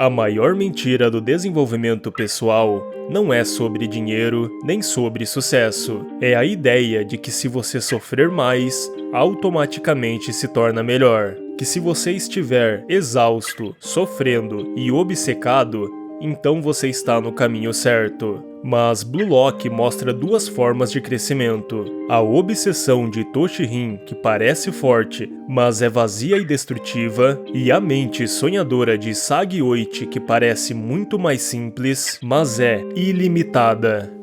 A maior mentira do desenvolvimento pessoal não é sobre dinheiro nem sobre sucesso. É a ideia de que se você sofrer mais, automaticamente se torna melhor. Que se você estiver exausto, sofrendo e obcecado, então você está no caminho certo. Mas Blue Lock mostra duas formas de crescimento. A obsessão de Toshihin, que parece forte, mas é vazia e destrutiva, e a mente sonhadora de Sagi Oichi, que parece muito mais simples, mas é ilimitada.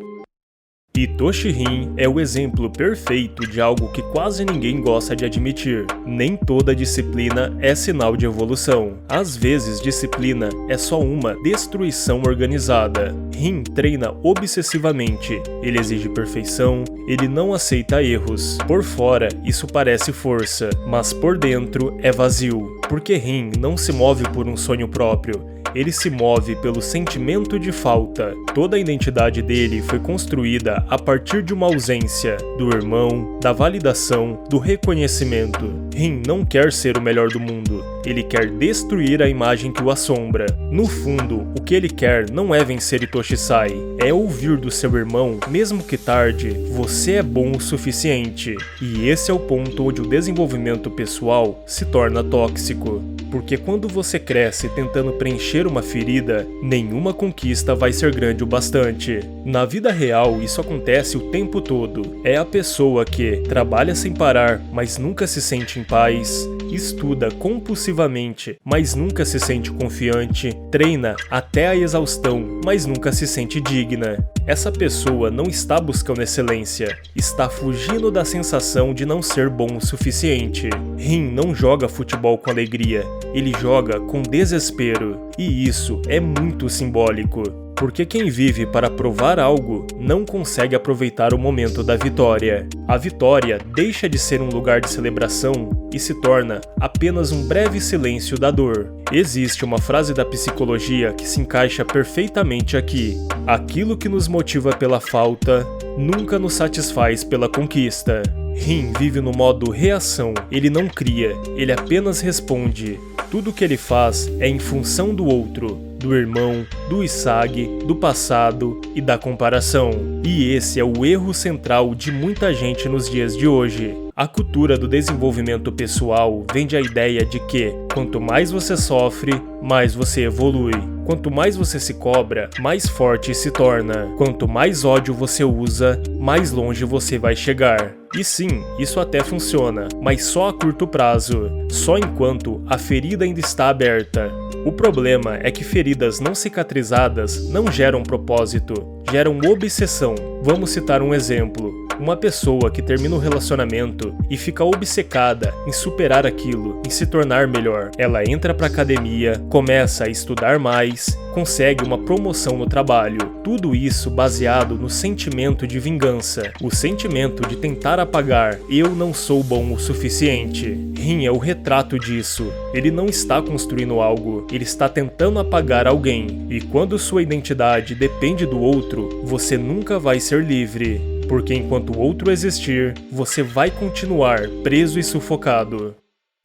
E Toshihin é o exemplo perfeito de algo que quase ninguém gosta de admitir. Nem toda disciplina é sinal de evolução. Às vezes, disciplina é só uma destruição organizada. Rin treina obsessivamente. Ele exige perfeição, ele não aceita erros. Por fora, isso parece força, mas por dentro é vazio. Porque Rin não se move por um sonho próprio. Ele se move pelo sentimento de falta. Toda a identidade dele foi construída a partir de uma ausência, do irmão, da validação, do reconhecimento. Rin não quer ser o melhor do mundo. Ele quer destruir a imagem que o assombra. No fundo, o que ele quer não é vencer Itoshi-sai, é ouvir do seu irmão, mesmo que tarde, você é bom o suficiente. E esse é o ponto onde o desenvolvimento pessoal se torna tóxico. Porque quando você cresce tentando preencher uma ferida, nenhuma conquista vai ser grande o bastante. Na vida real, isso acontece o tempo todo. É a pessoa que trabalha sem parar, mas nunca se sente em paz, estuda compulsivamente, mas nunca se sente confiante, treina até a exaustão, mas nunca se sente digna. Essa pessoa não está buscando excelência, está fugindo da sensação de não ser bom o suficiente. Rin não joga futebol com alegria, ele joga com desespero. E isso é muito simbólico. Porque quem vive para provar algo não consegue aproveitar o momento da vitória. A vitória deixa de ser um lugar de celebração e se torna apenas um breve silêncio da dor. Existe uma frase da psicologia que se encaixa perfeitamente aqui. Aquilo que nos motiva pela falta nunca nos satisfaz pela conquista. Rin vive no modo reação, ele não cria, ele apenas responde. Tudo que ele faz é em função do outro, do irmão, do Isagi, do passado e da comparação. E esse é o erro central de muita gente nos dias de hoje. A cultura do desenvolvimento pessoal vende a ideia de que, quanto mais você sofre, mais você evolui. Quanto mais você se cobra, mais forte se torna. Quanto mais ódio você usa, mais longe você vai chegar. E sim, isso até funciona, mas só a curto prazo, só enquanto a ferida ainda está aberta. O problema é que feridas não cicatrizadas não geram propósito, geram obsessão. Vamos citar um exemplo. Uma pessoa que termina um relacionamento e fica obcecada em superar aquilo, em se tornar melhor. Ela entra pra academia, começa a estudar mais, consegue uma promoção no trabalho. Tudo isso baseado no sentimento de vingança, o sentimento de tentar apagar "eu não sou bom o suficiente". Rin é o retrato disso. Ele não está construindo algo, ele está tentando apagar alguém. E quando sua identidade depende do outro, você nunca vai ser livre. Porque enquanto o outro existir, você vai continuar preso e sufocado.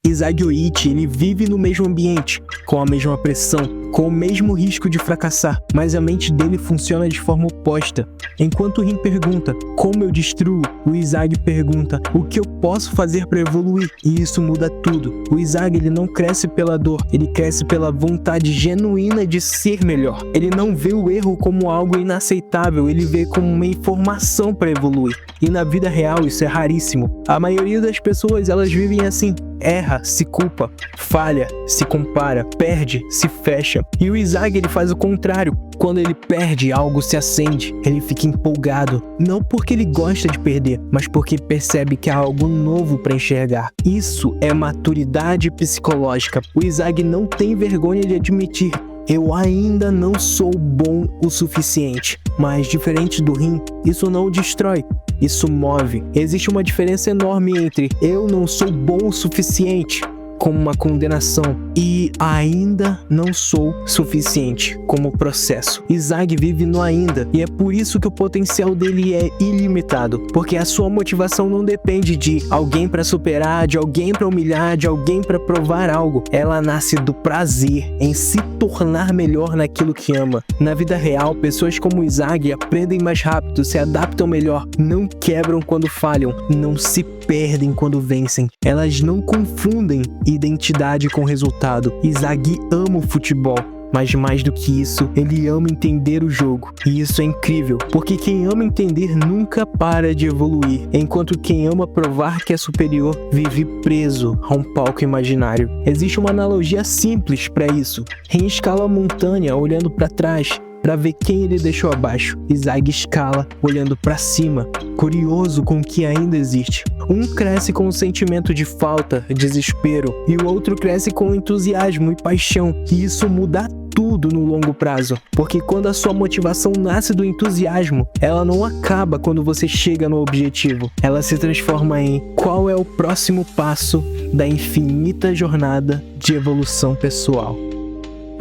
Isagi Oichi, ele vive no mesmo ambiente, com a mesma pressão, com o mesmo risco de fracassar, mas a mente dele funciona de forma oposta. Enquanto Rin pergunta, como eu destruo? O Isagi pergunta, o que eu posso fazer para evoluir? E isso muda tudo. O Isagi, ele não cresce pela dor, ele cresce pela vontade genuína de ser melhor. Ele não vê o erro como algo inaceitável, ele vê como uma informação para evoluir. E na vida real isso é raríssimo. A maioria das pessoas, elas vivem assim. Erra, se culpa, falha, se compara, perde, se fecha. E o Isagi, ele faz o contrário. Quando ele perde, algo se acende, ele fica empolgado. Não porque ele gosta de perder, mas porque percebe que há algo novo para enxergar. Isso é maturidade psicológica. O Isagi não tem vergonha de admitir: eu ainda não sou bom o suficiente. Mas diferente do Rin, isso não o destrói, isso move. Existe uma diferença enorme entre eu não sou bom o suficiente como uma condenação e ainda não sou suficiente como processo. Isaac vive no ainda e é por isso que o potencial dele é ilimitado, porque a sua motivação não depende de alguém para superar, de alguém para humilhar, de alguém para provar algo. Ela nasce do prazer em se tornar melhor naquilo que ama. Na vida real, pessoas como Isaac aprendem mais rápido, se adaptam melhor, não quebram quando falham, não se perdem quando vencem. Elas não confundem identidade com resultado. Isaac ama o futebol, mas mais do que isso, ele ama entender o jogo. E isso é incrível, porque quem ama entender nunca para de evoluir, enquanto quem ama provar que é superior vive preso a um palco imaginário. Existe uma analogia simples para isso. Em escala montanha, olhando para trás, para ver quem ele deixou abaixo. Isaac escala, olhando para cima, curioso com o que ainda existe. Um cresce com um sentimento de falta, desespero, e o outro cresce com entusiasmo e paixão. E isso muda tudo no longo prazo, porque quando a sua motivação nasce do entusiasmo, ela não acaba quando você chega no objetivo. Ela se transforma em qual é o próximo passo da infinita jornada de evolução pessoal.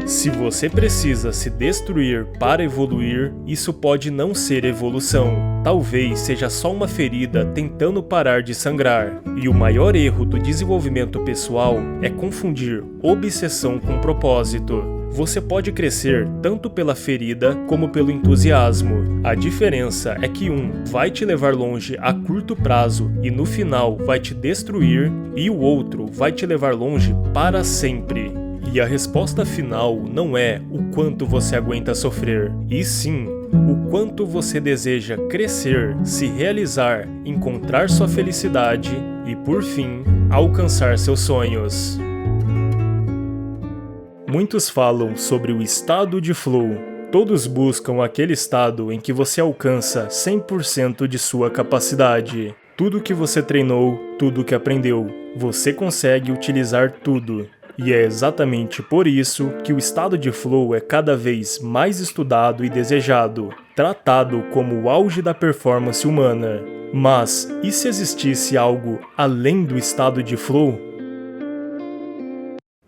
Se você precisa se destruir para evoluir, isso pode não ser evolução. Talvez seja só uma ferida tentando parar de sangrar. E o maior erro do desenvolvimento pessoal é confundir obsessão com propósito. Você pode crescer tanto pela ferida como pelo entusiasmo. A diferença é que um vai te levar longe a curto prazo e no final vai te destruir, e o outro vai te levar longe para sempre. E a resposta final não é o quanto você aguenta sofrer, e sim o quanto você deseja crescer, se realizar, encontrar sua felicidade e, por fim, alcançar seus sonhos. Muitos falam sobre o estado de flow. Todos buscam aquele estado em que você alcança 100% de sua capacidade. Tudo que você treinou, tudo que aprendeu, você consegue utilizar tudo. E é exatamente por isso que o estado de flow é cada vez mais estudado e desejado, tratado como o auge da performance humana. Mas, e se existisse algo além do estado de flow?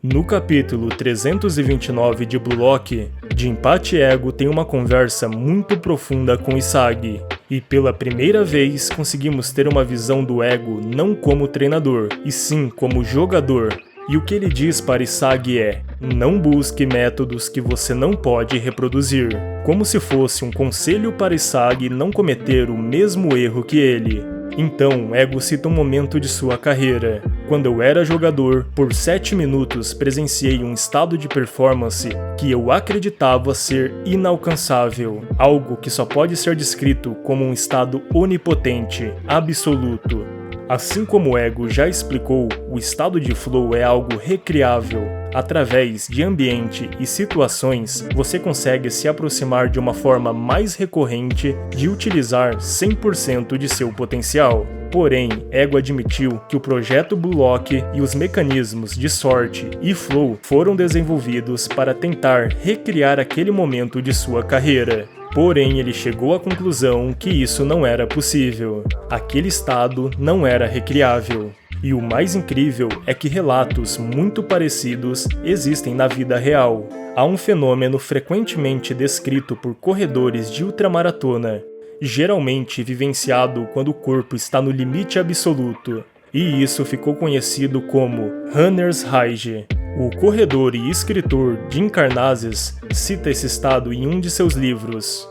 No capítulo 329 de Blue Lock, Jinpachi Ego tem uma conversa muito profunda com Isagi, e pela primeira vez conseguimos ter uma visão do ego não como treinador, e sim como jogador. E o que ele diz para Isagi é: não busque métodos que você não pode reproduzir. Como se fosse um conselho para Isagi não cometer o mesmo erro que ele. Então, Ego cita um momento de sua carreira. Quando eu era jogador, por 7 minutos presenciei um estado de performance que eu acreditava ser inalcançável. Algo que só pode ser descrito como um estado onipotente, absoluto. Assim como o Ego já explicou, o estado de flow é algo recriável. Através de ambiente e situações, você consegue se aproximar de uma forma mais recorrente de utilizar 100% de seu potencial. Porém, Ego admitiu que o projeto Blue Lock e os mecanismos de sorte e flow foram desenvolvidos para tentar recriar aquele momento de sua carreira. Porém, ele chegou à conclusão que isso não era possível. Aquele estado não era recriável. E o mais incrível é que relatos muito parecidos existem na vida real. Há um fenômeno frequentemente descrito por corredores de ultramaratona, geralmente vivenciado quando o corpo está no limite absoluto, e isso ficou conhecido como Runner's High. O corredor e escritor Jim Karnazes cita esse estado em um de seus livros.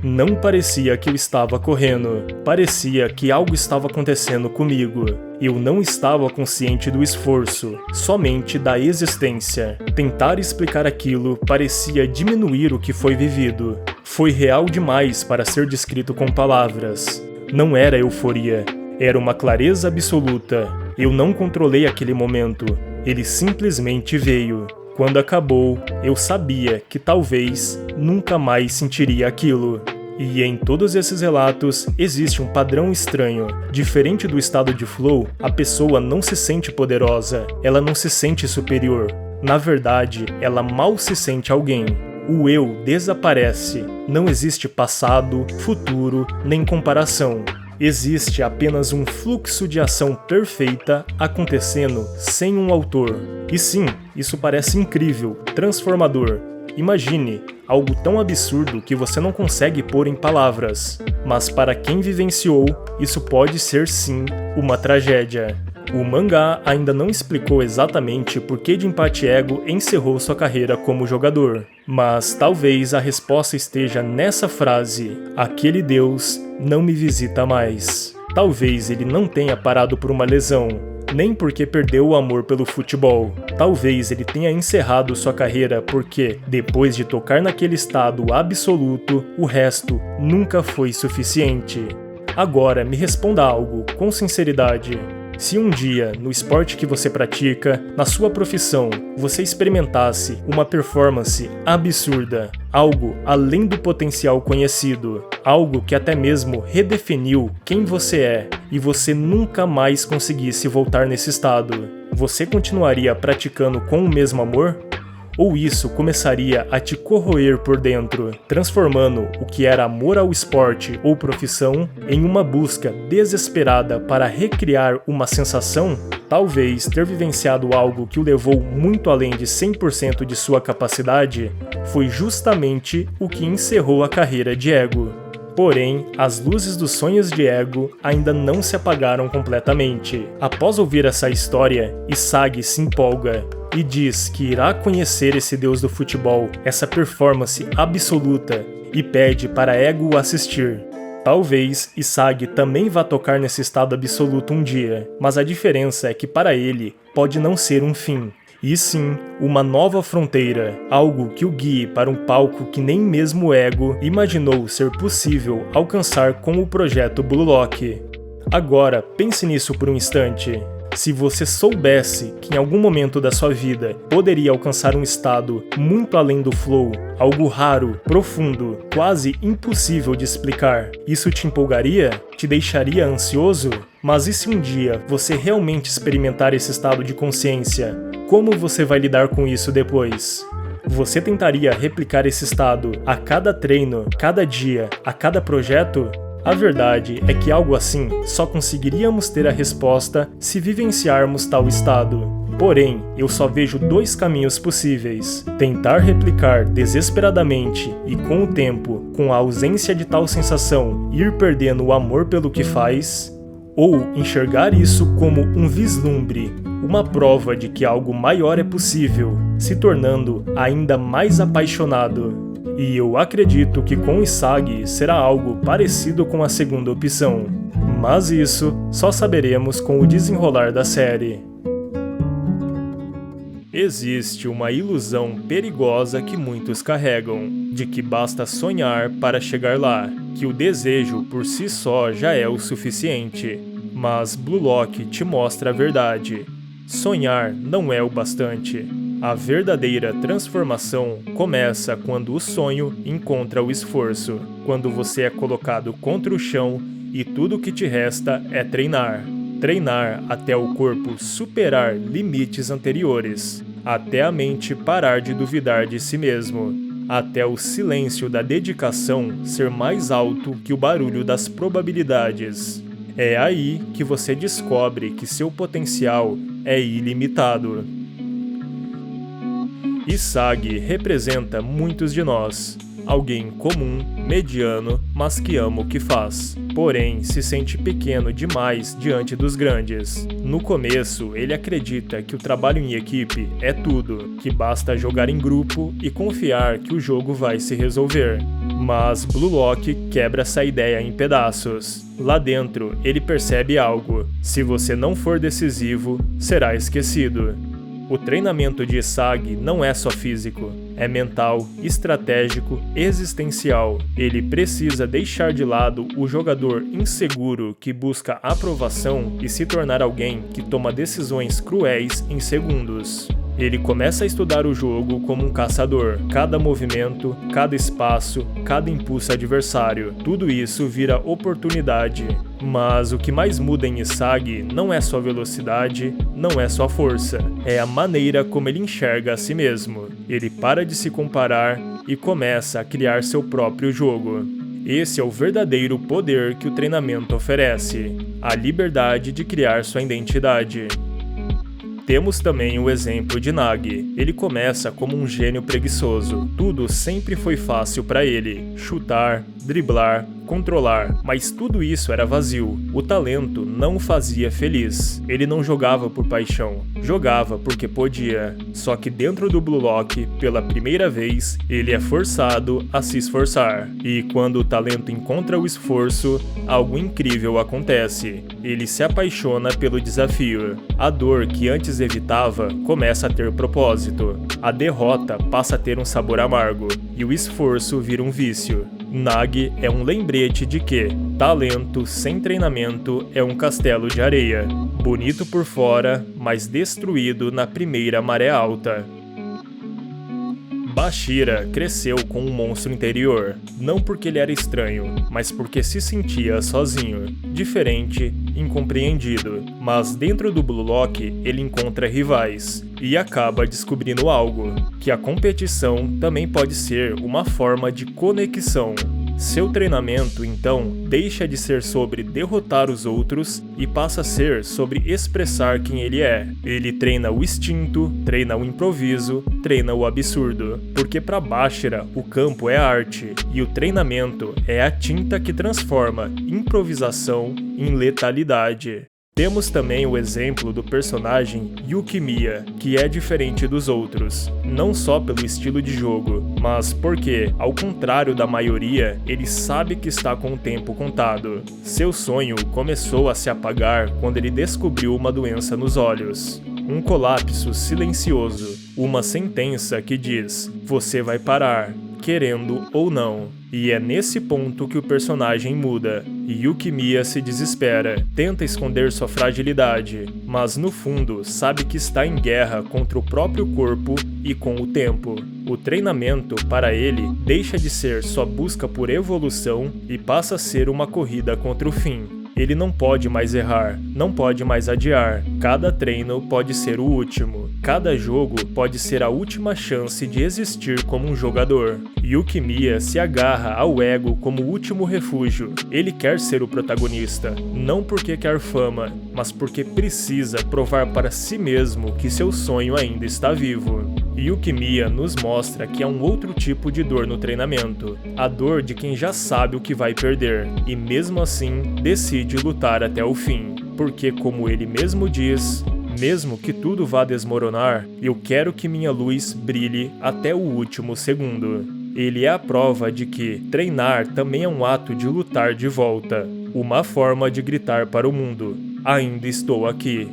Não parecia que eu estava correndo, parecia que algo estava acontecendo comigo. Eu não estava consciente do esforço, somente da existência. Tentar explicar aquilo parecia diminuir o que foi vivido. Foi real demais para ser descrito com palavras. Não era euforia, era uma clareza absoluta. Eu não controlei aquele momento, ele simplesmente veio. Quando acabou, eu sabia que talvez nunca mais sentiria aquilo. E em todos esses relatos, existe um padrão estranho. Diferente do estado de flow, a pessoa não se sente poderosa, ela não se sente superior. Na verdade, ela mal se sente alguém. O eu desaparece. Não existe passado, futuro, nem comparação. Existe apenas um fluxo de ação perfeita acontecendo sem um autor. E sim, isso parece incrível, transformador. Imagine algo tão absurdo que você não consegue pôr em palavras. Mas para quem vivenciou, isso pode ser sim uma tragédia. O mangá ainda não explicou exatamente por que Jinpachi Ego encerrou sua carreira como jogador, mas talvez a resposta esteja nessa frase: aquele Deus não me visita mais. Talvez ele não tenha parado por uma lesão, nem porque perdeu o amor pelo futebol. Talvez ele tenha encerrado sua carreira porque, depois de tocar naquele estado absoluto, o resto nunca foi suficiente. Agora me responda algo com sinceridade. Se um dia, no esporte que você pratica, na sua profissão, você experimentasse uma performance absurda, algo além do potencial conhecido, algo que até mesmo redefiniu quem você é, e você nunca mais conseguisse voltar nesse estado, você continuaria praticando com o mesmo amor? Ou isso começaria a te corroer por dentro, transformando o que era amor ao esporte ou profissão em uma busca desesperada para recriar uma sensação? Talvez ter vivenciado algo que o levou muito além de 100% de sua capacidade foi justamente o que encerrou a carreira de Ego. Porém, as luzes dos sonhos de Ego ainda não se apagaram completamente. Após ouvir essa história, Isagi se empolga e diz que irá conhecer esse deus do futebol, essa performance absoluta, e pede para Ego o assistir. Talvez Isagi também vá tocar nesse estado absoluto um dia, mas a diferença é que para ele pode não ser um fim, e sim uma nova fronteira, algo que o guie para um palco que nem mesmo Ego imaginou ser possível alcançar com o projeto Blue Lock. Agora pense nisso por um instante. Se você soubesse que em algum momento da sua vida poderia alcançar um estado muito além do flow, algo raro, profundo, quase impossível de explicar, isso te empolgaria? Te deixaria ansioso? Mas e se um dia você realmente experimentar esse estado de consciência? Como você vai lidar com isso depois? Você tentaria replicar esse estado a cada treino, cada dia, a cada projeto? A verdade é que algo assim só conseguiríamos ter a resposta se vivenciarmos tal estado. Porém, eu só vejo dois caminhos possíveis: tentar replicar desesperadamente e com o tempo, com a ausência de tal sensação, ir perdendo o amor pelo que faz, ou enxergar isso como um vislumbre, uma prova de que algo maior é possível, se tornando ainda mais apaixonado. E eu acredito que com Isagi será algo parecido com a segunda opção, mas isso só saberemos com o desenrolar da série. Existe uma ilusão perigosa que muitos carregam, de que basta sonhar para chegar lá, que o desejo por si só já é o suficiente. Mas Blue Lock te mostra a verdade. Sonhar não é o bastante. A verdadeira transformação começa quando o sonho encontra o esforço, quando você é colocado contra o chão e tudo o que te resta é treinar. Treinar até o corpo superar limites anteriores, até a mente parar de duvidar de si mesmo, até o silêncio da dedicação ser mais alto que o barulho das probabilidades. É aí que você descobre que seu potencial é ilimitado. Isagi representa muitos de nós, alguém comum, mediano, mas que ama o que faz. Porém, se sente pequeno demais diante dos grandes. No começo, ele acredita que o trabalho em equipe é tudo, que basta jogar em grupo e confiar que o jogo vai se resolver. Mas Blue Lock quebra essa ideia em pedaços. Lá dentro, ele percebe algo: se você não for decisivo, será esquecido. O treinamento de Isagi não é só físico, é mental, estratégico, existencial. Ele precisa deixar de lado o jogador inseguro que busca aprovação e se tornar alguém que toma decisões cruéis em segundos. Ele começa a estudar o jogo como um caçador. Cada movimento, cada espaço, cada impulso adversário, tudo isso vira oportunidade. Mas o que mais muda em Isagi não é só velocidade, não é só força, é a maneira como ele enxerga a si mesmo. Ele para de se comparar e começa a criar seu próprio jogo. Esse é o verdadeiro poder que o treinamento oferece, a liberdade de criar sua identidade. Temos também o exemplo de Nagi. Ele começa como um gênio preguiçoso. Tudo sempre foi fácil para ele: chutar, driblar, controlar, mas tudo isso era vazio. O talento não o fazia feliz. Ele não jogava por paixão, jogava porque podia. Só que dentro do Blue Lock, pela primeira vez, ele é forçado a se esforçar. E quando o talento encontra o esforço, algo incrível acontece. Ele se apaixona pelo desafio. A dor que antes evitava começa a ter propósito. A derrota passa a ter um sabor amargo e o esforço vira um vício. Nagi é um lembrete de que talento sem treinamento é um castelo de areia, bonito por fora, mas destruído na primeira maré alta. Bashira cresceu com um monstro interior, não porque ele era estranho, mas porque se sentia sozinho, diferente, incompreendido. Mas dentro do Blue Lock ele encontra rivais e acaba descobrindo algo, que a competição também pode ser uma forma de conexão. Seu treinamento, então, deixa de ser sobre derrotar os outros e passa a ser sobre expressar quem ele é. Ele treina o instinto, treina o improviso, treina o absurdo. Porque para Bashira, o campo é arte e o treinamento é a tinta que transforma improvisação em letalidade. Temos também o exemplo do personagem Yukimiya, que é diferente dos outros, não só pelo estilo de jogo, mas porque, ao contrário da maioria, ele sabe que está com o tempo contado. Seu sonho começou a se apagar quando ele descobriu uma doença nos olhos. Um colapso silencioso, uma sentença que diz: você vai parar, querendo ou não. E é nesse ponto que o personagem muda. Yukimiya se desespera, tenta esconder sua fragilidade, mas no fundo sabe que está em guerra contra o próprio corpo e com o tempo. O treinamento, para ele, deixa de ser sua busca por evolução e passa a ser uma corrida contra o fim. Ele não pode mais errar, não pode mais adiar. Cada treino pode ser o último. Cada jogo pode ser a última chance de existir como um jogador. Yukimiya se agarra ao ego como último refúgio. Ele quer ser o protagonista, não porque quer fama, mas porque precisa provar para si mesmo que seu sonho ainda está vivo. Yukimiya nos mostra que há um outro tipo de dor no treinamento, a dor de quem já sabe o que vai perder, e mesmo assim decide lutar até o fim, porque como ele mesmo diz: mesmo que tudo vá desmoronar, eu quero que minha luz brilhe até o último segundo. Ele é a prova de que treinar também é um ato de lutar de volta, uma forma de gritar para o mundo: ainda estou aqui.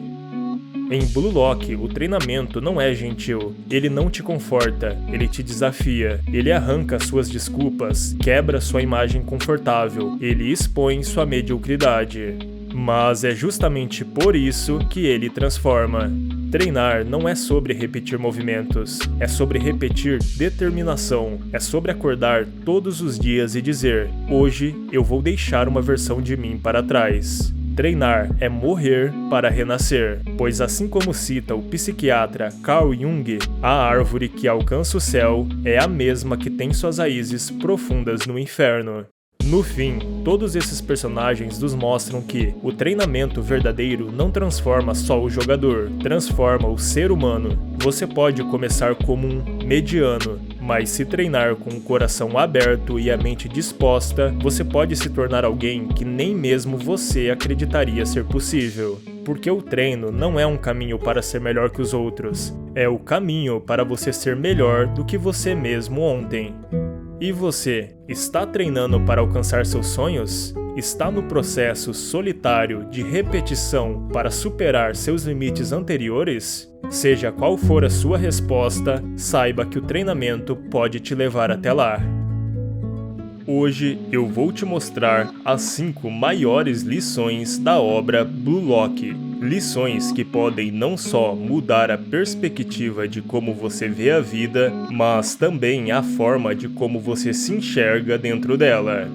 Em Blue Lock, o treinamento não é gentil, ele não te conforta, ele te desafia, ele arranca suas desculpas, quebra sua imagem confortável, ele expõe sua mediocridade. Mas é justamente por isso que ele transforma. Treinar não é sobre repetir movimentos, é sobre repetir determinação, é sobre acordar todos os dias e dizer: hoje eu vou deixar uma versão de mim para trás. Treinar é morrer para renascer, pois assim como cita o psiquiatra Carl Jung, a árvore que alcança o céu é a mesma que tem suas raízes profundas no inferno. No fim, todos esses personagens nos mostram que o treinamento verdadeiro não transforma só o jogador, transforma o ser humano. Você pode começar como um mediano, mas se treinar com o coração aberto e a mente disposta, você pode se tornar alguém que nem mesmo você acreditaria ser possível. Porque o treino não é um caminho para ser melhor que os outros, é o caminho para você ser melhor do que você mesmo ontem. E você, está treinando para alcançar seus sonhos? Está no processo solitário de repetição para superar seus limites anteriores? Seja qual for a sua resposta, saiba que o treinamento pode te levar até lá. Hoje eu vou te mostrar as 5 maiores lições da obra Blue Lock. Lições que podem não só mudar a perspectiva de como você vê a vida, mas também a forma de como você se enxerga dentro dela.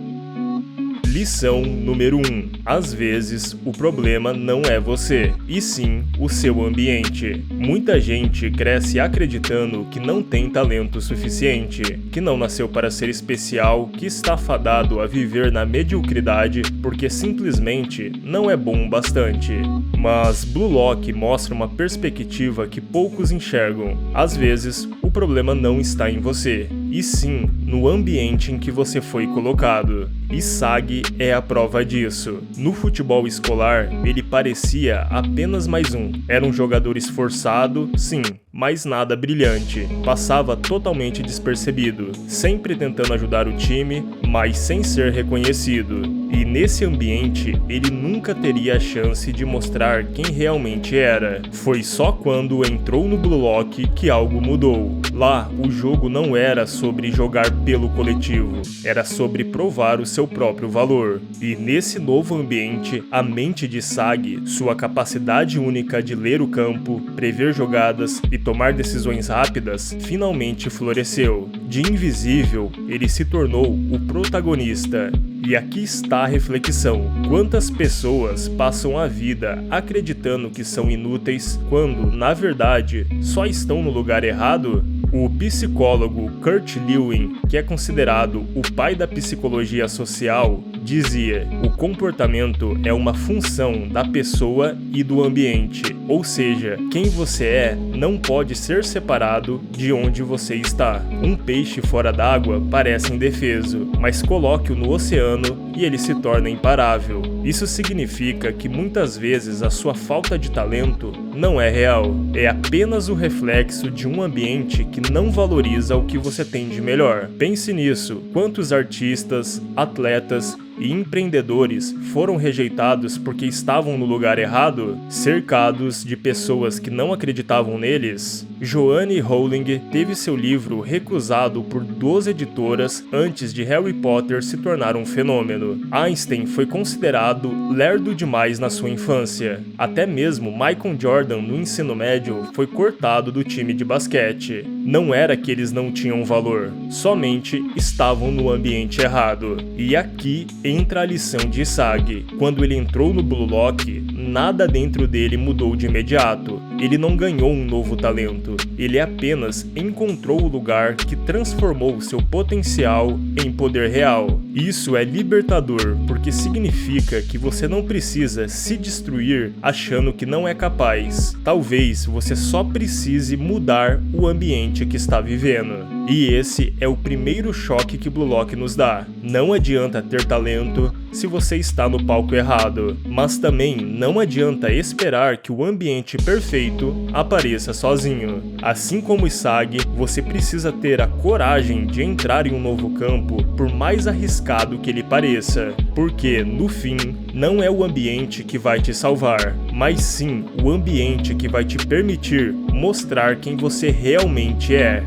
Lição número 1. Às vezes, o problema não é você, e sim o seu ambiente. Muita gente cresce acreditando que não tem talento suficiente, que não nasceu para ser especial, que está fadado a viver na mediocridade porque simplesmente não é bom o bastante. Mas Blue Lock mostra uma perspectiva que poucos enxergam. Às vezes, o problema não está em você, e sim no ambiente em que você foi colocado. Isagi é a prova disso. No futebol escolar, ele parecia apenas mais um. Era um jogador esforçado, sim, mas nada brilhante. Passava totalmente despercebido, sempre tentando ajudar o time, mas sem ser reconhecido. E nesse ambiente, ele nunca teria a chance de mostrar quem realmente era. Foi só quando entrou no Blue Lock que algo mudou. Lá, o jogo não era sobre jogar pelo coletivo, era sobre provar o seu próprio valor. E nesse novo ambiente, a mente de Isagi, sua capacidade única de ler o campo, prever jogadas e tomar decisões rápidas, finalmente floresceu. De invisível, ele se tornou o protagonista. E aqui está a reflexão. Quantas pessoas passam a vida acreditando que são inúteis quando, na verdade, só estão no lugar errado? O psicólogo Kurt Lewin, que é considerado o pai da psicologia social, dizia: o comportamento é uma função da pessoa e do ambiente, ou seja, quem você é não pode ser separado de onde você está. Um peixe fora d'água parece indefeso, mas coloque-o no oceano e ele se torna imparável. Isso significa que muitas vezes a sua falta de talento não é real, é apenas o reflexo de um ambiente que não valoriza o que você tem de melhor. Pense nisso: quantos artistas, atletas e empreendedores foram rejeitados porque estavam no lugar errado, cercados de pessoas que não acreditavam neles? Joanne Rowling teve seu livro recusado por 12 editoras antes de Harry Potter se tornar um fenômeno. Einstein foi considerado lerdo demais na sua infância. Até mesmo Michael Jordan, no ensino médio, foi cortado do time de basquete. Não era que eles não tinham valor, somente estavam no ambiente errado. E aqui entra a lição de Isagi. Quando ele entrou no Blue Lock, nada dentro dele mudou de imediato. Ele não ganhou um novo talento, ele apenas encontrou o lugar que transformou seu potencial em poder real. Isso é libertador, porque significa que você não precisa se destruir achando que não é capaz. Talvez você só precise mudar o ambiente que está vivendo. E esse é o primeiro choque que Blue Lock nos dá. Não adianta ter talento se você está no palco errado, mas também não adianta esperar que o ambiente perfeito apareça sozinho. Assim como Isagi, você precisa ter a coragem de entrar em um novo campo, por mais arriscado que ele pareça, porque, no fim, não é o ambiente que vai te salvar, mas sim o ambiente que vai te permitir mostrar quem você realmente é.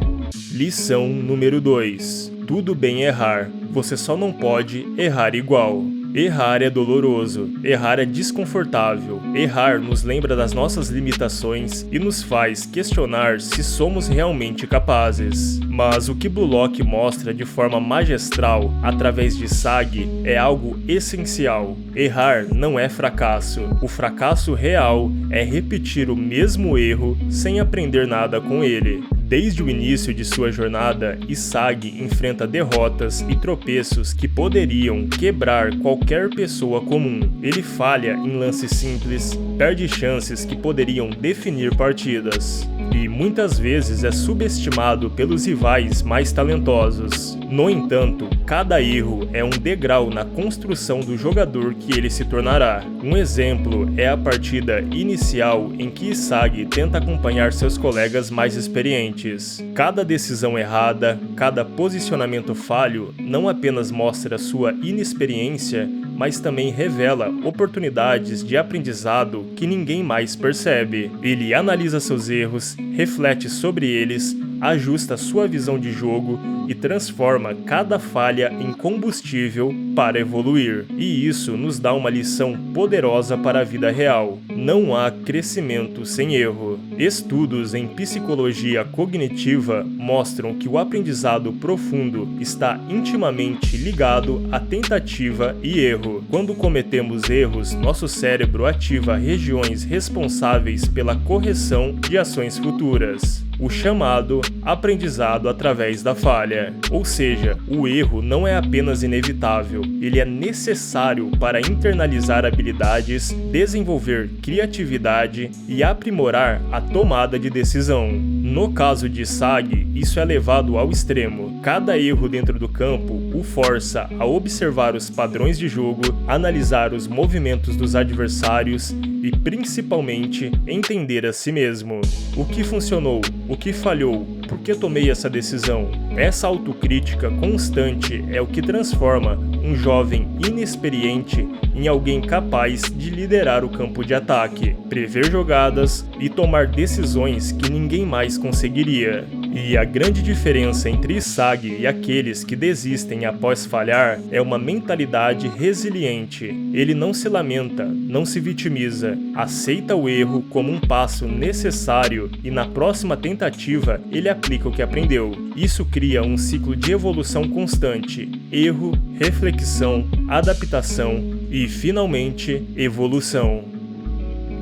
Lição número 2. Tudo bem errar, você só não pode errar igual. Errar é doloroso, errar é desconfortável, errar nos lembra das nossas limitações e nos faz questionar se somos realmente capazes. Mas o que Blue Lock mostra de forma magistral através de Isagi é algo essencial. Errar não é fracasso. O fracasso real é repetir o mesmo erro sem aprender nada com ele. Desde o início de sua jornada, Isagi enfrenta derrotas e tropeços que poderiam quebrar qualquer pessoa comum. Ele falha em lances simples, perde chances que poderiam definir partidas, e muitas vezes é subestimado pelos rivais mais talentosos. No entanto, cada erro é um degrau na construção do jogador que ele se tornará. Um exemplo é a partida inicial em que Isagi tenta acompanhar seus colegas mais experientes. Cada decisão errada, cada posicionamento falho não apenas mostra sua inexperiência, mas também revela oportunidades de aprendizado que ninguém mais percebe. Ele analisa seus erros, reflete sobre eles, ajusta sua visão de jogo e transforma cada falha em combustível para evoluir. E isso nos dá uma lição poderosa para a vida real. Não há crescimento sem erro. Estudos em psicologia cognitiva mostram que o aprendizado profundo está intimamente ligado à tentativa e erro. Quando cometemos erros, nosso cérebro ativa regiões responsáveis pela correção de ações futuras, o chamado aprendizado através da falha. Ou seja, o erro não é apenas inevitável, ele é necessário para internalizar habilidades, desenvolver criatividade e aprimorar a tomada de decisão. No caso de Sagi, isso é levado ao extremo. Cada erro dentro do campo o força a observar os padrões de jogo, analisar os movimentos dos adversários e, principalmente, entender a si mesmo. O que funcionou? O que falhou? Por que tomei essa decisão? Essa autocrítica constante é o que transforma um jovem inexperiente em alguém capaz de liderar o campo de ataque, prever jogadas e tomar decisões que ninguém mais conseguiria. E a grande diferença entre Sagi e aqueles que desistem após falhar é uma mentalidade resiliente. Ele não se lamenta, não se vitimiza, aceita o erro como um passo necessário e na próxima tentativa ele aplica o que aprendeu. Isso cria um ciclo de evolução constante: erro, reflexão, adaptação e, finalmente, evolução.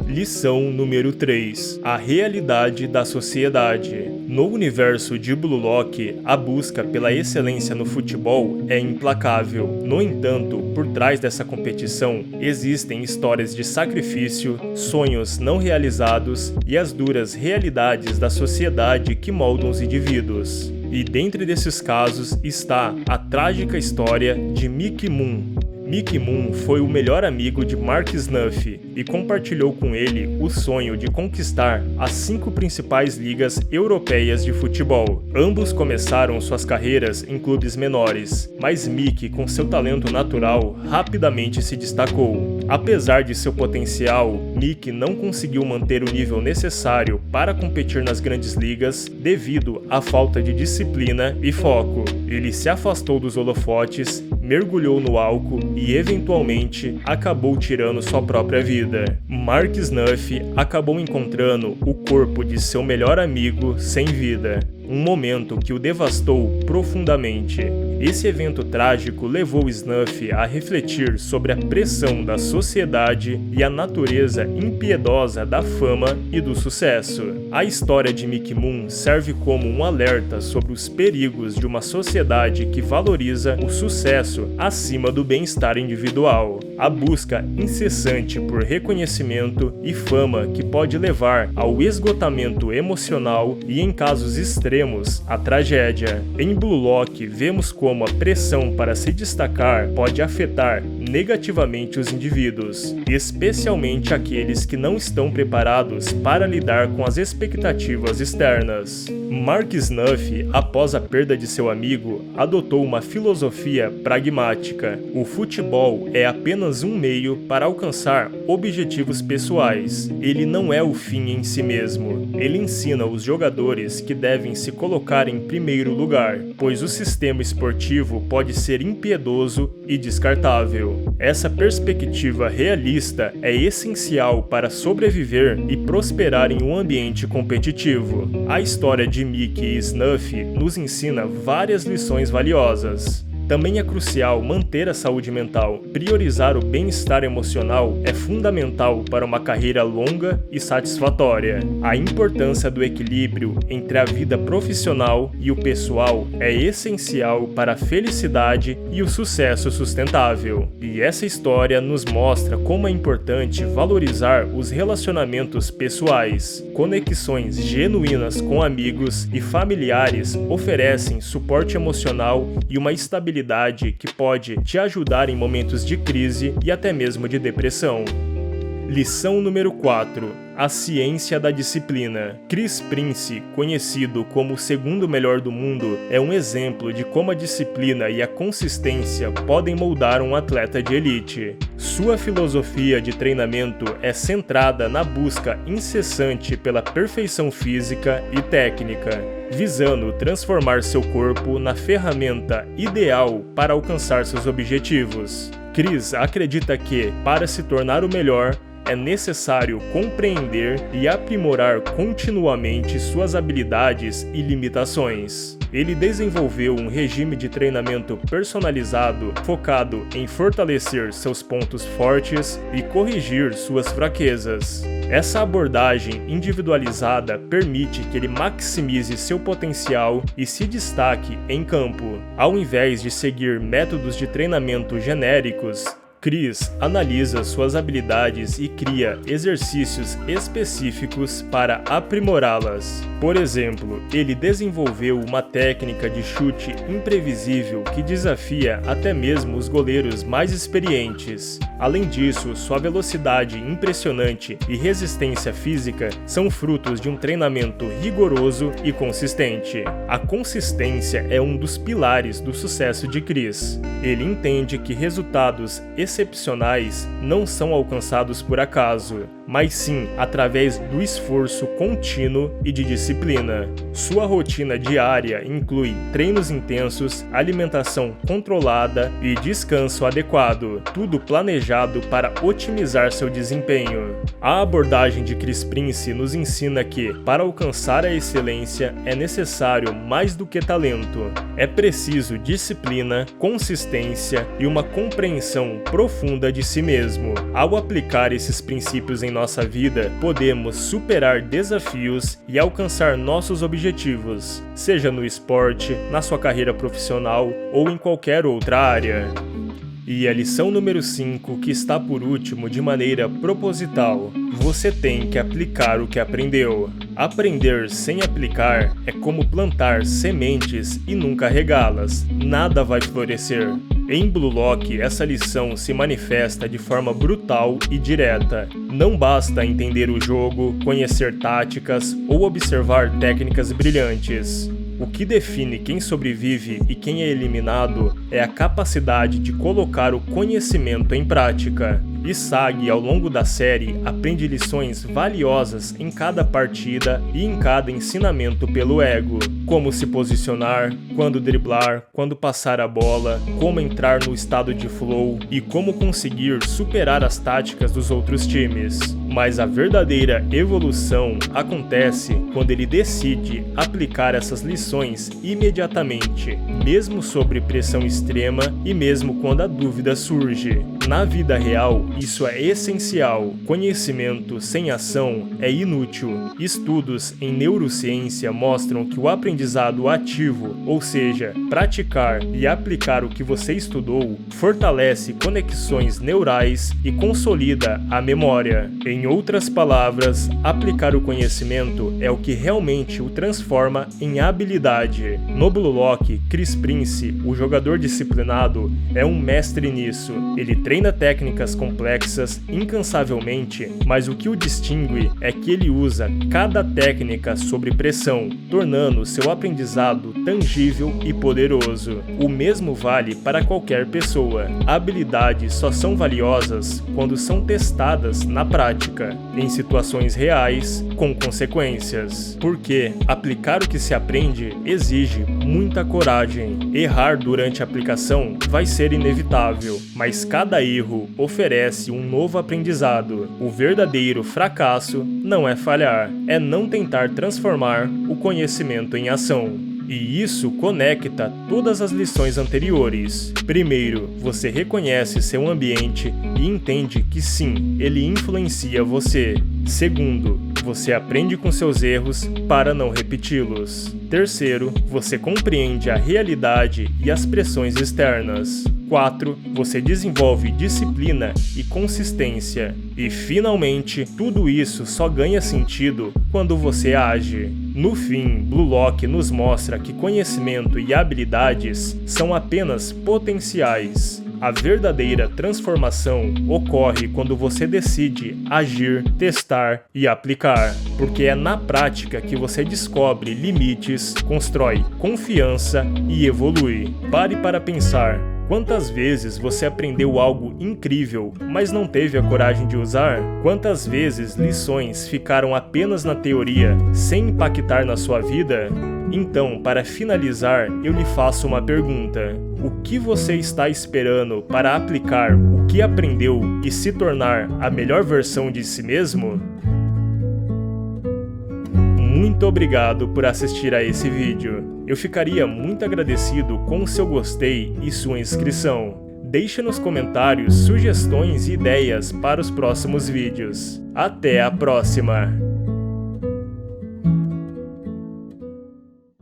Lição número 3. A realidade da sociedade. No universo de Blue Lock, a busca pela excelência no futebol é implacável. No entanto, por trás dessa competição, existem histórias de sacrifício, sonhos não realizados e as duras realidades da sociedade que moldam os indivíduos. E dentre desses casos está a trágica história de Mickey Moon. Mickey Moon foi o melhor amigo de Mark Snuff e compartilhou com ele o sonho de conquistar as 5 principais ligas europeias de futebol. Ambos começaram suas carreiras em clubes menores, mas Mickey, com seu talento natural, rapidamente se destacou. Apesar de seu potencial, Mickey não conseguiu manter o nível necessário para competir nas grandes ligas devido à falta de disciplina e foco. Ele se afastou dos holofotes, mergulhou no álcool e, eventualmente, acabou tirando sua própria vida. Mark Snuff acabou encontrando o corpo de seu melhor amigo sem vida, um momento que o devastou profundamente. Esse evento trágico levou Snuff a refletir sobre a pressão da sociedade e a natureza impiedosa da fama e do sucesso. A história de Mickey Moon serve como um alerta sobre os perigos de uma sociedade que valoriza o sucesso acima do bem-estar individual. A busca incessante por reconhecimento e fama que pode levar ao esgotamento emocional e, em casos extremos, à tragédia. Em Blue Lock, vemos como a pressão para se destacar pode afetar negativamente os indivíduos, especialmente aqueles que não estão preparados para lidar com as expectativas externas. Mark Snuff, após a perda de seu amigo, adotou uma filosofia pragmática. O futebol é apenas um meio para alcançar objetivos pessoais. Ele não é o fim em si mesmo. Ele ensina os jogadores que devem se colocar em primeiro lugar, pois o sistema esportivo pode ser impiedoso e descartável. Essa perspectiva realista é essencial para sobreviver e prosperar em um ambiente competitivo. A história de Mickey e Snuff nos ensina várias lições valiosas. Também é crucial manter a saúde mental. Priorizar o bem-estar emocional é fundamental para uma carreira longa e satisfatória. A importância do equilíbrio entre a vida profissional e o pessoal é essencial para a felicidade e o sucesso sustentável. E essa história nos mostra como é importante valorizar os relacionamentos pessoais. Conexões genuínas com amigos e familiares oferecem suporte emocional e uma estabilidade que pode te ajudar em momentos de crise e até mesmo de depressão. Lição número 4. A ciência da disciplina. Chris Prince, conhecido como o segundo melhor do mundo, é um exemplo de como a disciplina e a consistência podem moldar um atleta de elite. Sua filosofia de treinamento é centrada na busca incessante pela perfeição física e técnica. visando transformar seu corpo na ferramenta ideal para alcançar seus objetivos. Chris acredita que, para se tornar o melhor, é necessário compreender e aprimorar continuamente suas habilidades e limitações. Ele desenvolveu um regime de treinamento personalizado focado em fortalecer seus pontos fortes e corrigir suas fraquezas. Essa abordagem individualizada permite que ele maximize seu potencial e se destaque em campo. Ao invés de seguir métodos de treinamento genéricos, Chris analisa suas habilidades e cria exercícios específicos para aprimorá-las. Por exemplo, ele desenvolveu uma técnica de chute imprevisível que desafia até mesmo os goleiros mais experientes. Além disso, sua velocidade impressionante e resistência física são frutos de um treinamento rigoroso e consistente. A consistência é um dos pilares do sucesso de Chris. Ele entende que resultados excepcionais não são alcançados por acaso, mas sim através do esforço contínuo e de disciplina. Sua rotina diária inclui treinos intensos, alimentação controlada e descanso adequado, tudo planejado para otimizar seu desempenho. A abordagem de Chris Prince nos ensina que, para alcançar a excelência, é necessário mais do que talento. É preciso disciplina, consistência e uma compreensão profunda de si mesmo. Ao aplicar esses princípios em nossa vida, podemos superar desafios e alcançar nossos objetivos, seja no esporte, na sua carreira profissional ou em qualquer outra área. E a lição número 5, que está por último de maneira proposital: você tem que aplicar o que aprendeu. Aprender sem aplicar é como plantar sementes e nunca regá-las. Nada vai florescer. Em Blue Lock, essa lição se manifesta de forma brutal e direta. Não basta entender o jogo, conhecer táticas ou observar técnicas brilhantes. O que define quem sobrevive e quem é eliminado é a capacidade de colocar o conhecimento em prática. E Sagi, ao longo da série, aprende lições valiosas em cada partida e em cada ensinamento pelo ego. Como se posicionar, quando driblar, quando passar a bola, como entrar no estado de flow e como conseguir superar as táticas dos outros times. Mas a verdadeira evolução acontece quando ele decide aplicar essas lições imediatamente, mesmo sob pressão extrema e mesmo quando a dúvida surge. Na vida real, isso é essencial. Conhecimento sem ação é inútil. Estudos em neurociência mostram que o aprendizado ativo, ou seja, praticar e aplicar o que você estudou, fortalece conexões neurais e consolida a memória. Em outras palavras, aplicar o conhecimento é o que realmente o transforma em habilidade. No Blue Lock, Chris Prince, o jogador disciplinado, é um mestre nisso. Ele treina técnicas complexas incansavelmente, mas o que o distingue é que ele usa cada técnica sob pressão, tornando seu aprendizado tangível e poderoso. O mesmo vale para qualquer pessoa. Habilidades só são valiosas quando são testadas na prática, em situações reais, com consequências. Porque aplicar o que se aprende exige muita coragem. Errar durante a aplicação vai ser inevitável, mas cada erro oferece um novo aprendizado. O verdadeiro fracasso não é falhar, é não tentar transformar o conhecimento em ação. E isso conecta todas as lições anteriores. Primeiro, você reconhece seu ambiente e entende que sim, ele influencia você. Segundo, você aprende com seus erros para não repeti-los. Terceiro, você compreende a realidade e as pressões externas. 4. Você desenvolve disciplina e consistência. E, finalmente, tudo isso só ganha sentido quando você age. No fim, Blue Lock nos mostra que conhecimento e habilidades são apenas potenciais. A verdadeira transformação ocorre quando você decide agir, testar e aplicar, porque é na prática que você descobre limites, constrói confiança e evolui. Pare para pensar. Quantas vezes você aprendeu algo incrível, mas não teve a coragem de usar? Quantas vezes lições ficaram apenas na teoria, sem impactar na sua vida? Então, para finalizar, eu lhe faço uma pergunta. O que você está esperando para aplicar o que aprendeu e se tornar a melhor versão de si mesmo? Muito obrigado por assistir a esse vídeo. Eu ficaria muito agradecido com o seu gostei e sua inscrição. Deixe nos comentários sugestões e ideias para os próximos vídeos. Até a próxima!